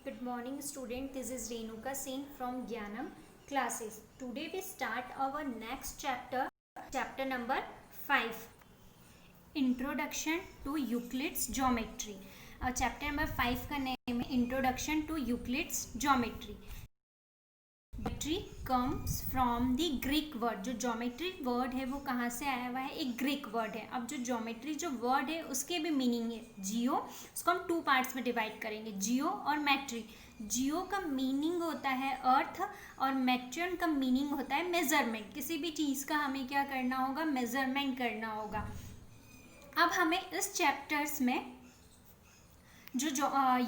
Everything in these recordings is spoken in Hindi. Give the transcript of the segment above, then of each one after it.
Good morning student, this is Renuka Singh from Gyanam classes. Today we start our next chapter number 5, Introduction to Euclid's Geometry. Chapter number 5 का नेम है Introduction to Euclid's Geometry. Geometry comes from the Greek word. जो ज्योमेट्री वर्ड है वो कहाँ से आया हुआ है? एक ग्रीक वर्ड है. अब जो ज्योमेट्री जो वर्ड है उसके भी मीनिंग है जियो. उसको हम 2 पार्ट्स में डिवाइड करेंगे, जियो और मैट्री. जियो का मीनिंग होता है अर्थ और मैट्रियन का मीनिंग होता है मेजरमेंट. किसी भी चीज़ का हमें क्या करना होगा? मेजरमेंट करना होगा. अब हमें इस चैप्टर्स में जो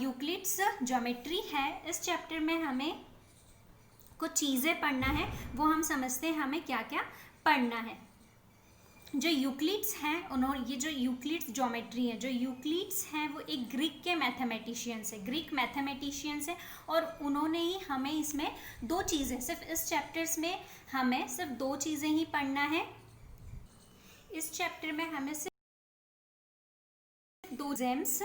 यूक्लिड्स ज्योमेट्री है, इस चैप्टर में हमें कुछ चीज़ें पढ़ना है. वो हम समझते हैं हमें क्या क्या पढ़ना है. जो यूक्लिड्स हैं उन्होंने ये जो यूक्लिड्स ज्योमेट्री है, जो यूक्लिड्स हैं वो एक ग्रीक के मैथमेटिशियंस है, ग्रीक मैथमेटिशियंस है. और उन्होंने ही हमें इसमें 2 चीज़ें, सिर्फ इस चैप्टर्स में हमें सिर्फ 2 चीज़ें ही पढ़ना है. इस चैप्टर में हमें सिर्फ 2 exams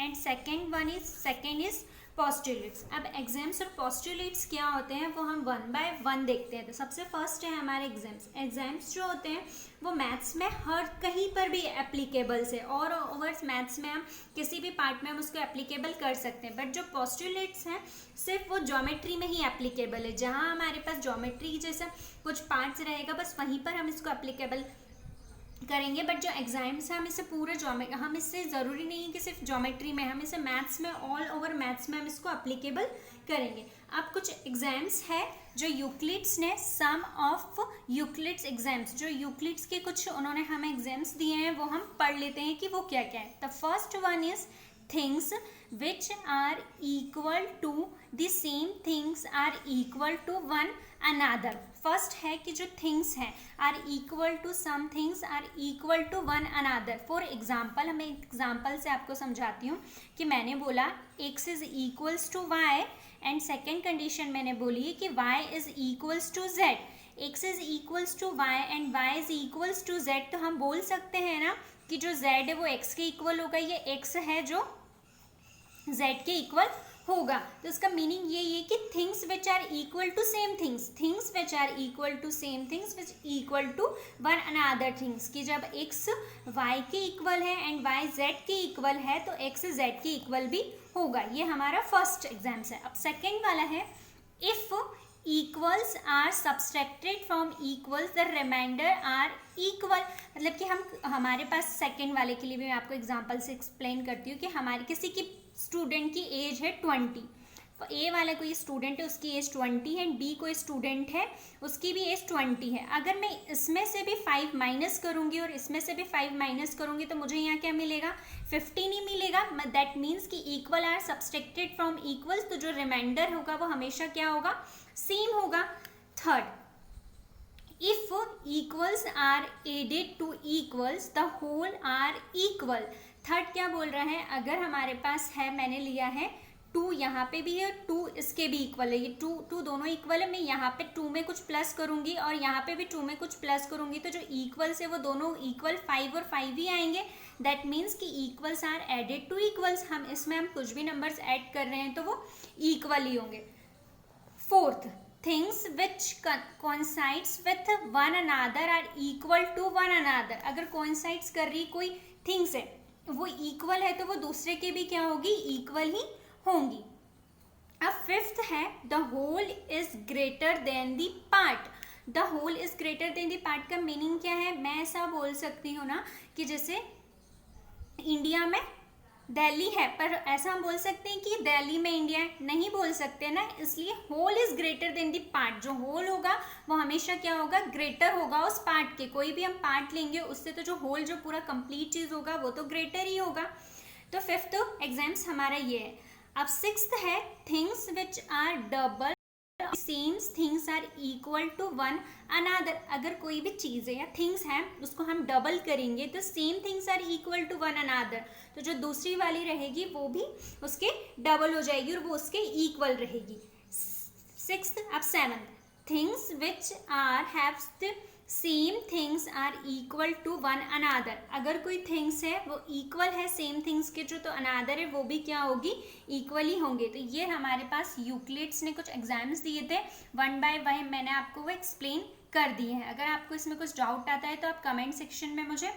and second is postulates. अब एग्जाम्स और पोस्टुलेट्स क्या होते हैं वो हम 1 बाय 1 देखते हैं. तो सबसे फर्स्ट है हमारे एग्जाम्स. एग्जाम्स जो होते हैं वो मैथ्स में हर कहीं पर भी एप्लीकेबल्स है, और ओवर मैथ्स में हम किसी भी पार्ट में हम उसको एप्लीकेबल कर सकते हैं. बट जो पोस्टुलेट्स हैं सिर्फ वो ज्योमेट्री में ही एप्लीकेबल है. जहाँ हमारे पास ज्योमेट्री जैसा कुछ पार्ट्स रहेगा बस वहीं पर हम इसको एप्लीकेबल करेंगे. बट जो एग्जाम्स है हम इसे पूरे हम इससे ज़रूरी नहीं है कि सिर्फ ज्योमेट्री में, हम इसे मैथ्स में, ऑल ओवर मैथ्स में हम इसको अप्लीकेबल करेंगे. अब कुछ एग्जाम्स है जो यूक्लिड्स ने, सम ऑफ यूक्लिड्स एग्जाम्स, जो यूक्लिड्स के कुछ उन्होंने हमें एग्जाम्स दिए हैं वो हम पढ़ लेते हैं कि वो क्या क्या है. The first one is things which are equal to the same things are equal to one another. First है कि जो थिंग्स हैं are equal to, some things are equal to one another. For example, मैं एग्जाम्पल से आपको समझाती हूँ कि मैंने बोला x is equals to y and second condition मैंने बोली है कि y is equals to z. x is equals to y and y is equals to z. तो हम बोल सकते हैं ना कि जो z है वो x के इक्वल होगा, ये x है जो z के इक्वल होगा. तो इसका मीनिंग यही है कि things which are equal to same things, things which are equal to same things which equal to one another things. कि जब x y के इक्वल है एंड y z के इक्वल है तो x z के इक्वल भी होगा. ये हमारा फर्स्ट एग्जाम्स है. अब सेकेंड वाला है if equals are subtracted from equals the remainder are equal. मतलब कि हमारे पास सेकेंड वाले के लिए भी मैं आपको एग्जाम्पल से एक्सप्लेन करती हूँ कि हमारे किसी की स्टूडेंट की एज है 20. तो ए वाला कोई स्टूडेंट है उसकी एज 20 है, बी कोई स्टूडेंट है उसकी भी एज 20 है. अगर मैं इसमें से भी 5 माइनस करूंगी और इसमें से भी 5 माइनस करूंगी तो मुझे यहाँ क्या मिलेगा? 15 ही मिलेगा. दैट मीन्स कि equal are subtracted from equals. तो जो रिमाइंडर होगा वो हमेशा क्या होगा? सेम होगा. Third, if equals are added to equals the whole are equal. Third क्या बोल रहा है? अगर हमारे पास है, मैंने लिया है 2, यहाँ पे भी है 2, इसके भी इक्वल है, ये 2 दोनों इक्वल है. मैं यहाँ पे 2 में कुछ प्लस करूंगी और यहाँ पे भी 2 में कुछ प्लस करूंगी तो जो इक्वल्स है वो दोनों इक्वल 5 और 5 ही आएंगे. दैट मीन्स कि equals are added to equals. हम इसमें हम कुछ भी नंबर्स ऐड कर रहे हैं तो वो इक्वल ही होंगे. Fourth, things which coincides with one another are equal to one another. अगर कोइंसाइड्स कर रही कोई थिंग्स है वो इक्वल है तो वो दूसरे के भी क्या होगी? इक्वल ही होंगी. अब फिफ्थ है the whole is greater than the part. The whole is greater than the part का मीनिंग क्या है? मैं ऐसा बोल सकती हूँ ना कि जैसे इंडिया में दिल्ली है, पर ऐसा हम बोल सकते हैं कि दिल्ली में इंडिया है? नहीं बोल सकते ना. इसलिए whole is greater than the part. जो होल होगा वो हमेशा क्या होगा? ग्रेटर होगा उस पार्ट के. कोई भी हम पार्ट लेंगे उससे तो जो होल, जो पूरा कंप्लीट चीज होगा वो तो ग्रेटर ही होगा. तो फिफ्थ एग्जाम्स हमारा ये है. अब सिक्स्थ है things which are double same things are equal to one another. अगर कोई भी चीज़ है या थिंग्स है उसको हम डबल करेंगे तो same things are equal to one another. तो जो दूसरी वाली रहेगी वो भी उसके डबल हो जाएगी और वो उसके इक्वल रहेगी. सिक्स्थ. अब seventh, things which are have same things are equal to one another, अगर कोई थिंग्स है वो इक्वल है सेम थिंग्स के जो, तो अनादर है वो भी क्या होगी, इक्वल ही होंगे। तो ये हमारे पास यूक्लिड्स ने कुछ एग्जाम्स दिए थे, वन बाय वन मैंने आपको वो एक्सप्लेन कर दिए हैं। अगर आपको इसमें कुछ डाउट आता है तो आप कमेंट सेक्शन में मुझे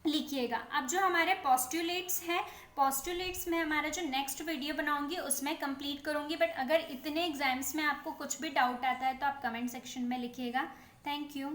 लिखिएगा। अब जो हमारे पोस्टुलेट्स हैं, पोस्टुलेट्स में हमारा जो नेक्स्ट वीडियो बनाऊंगी उसमें कंप्लीट करूंगी, बट अगर इतने एग्जाम्स में आपको कुछ भी डाउट आता है तो आप कमेंट सेक्शन में लिखिएगा। Thank you.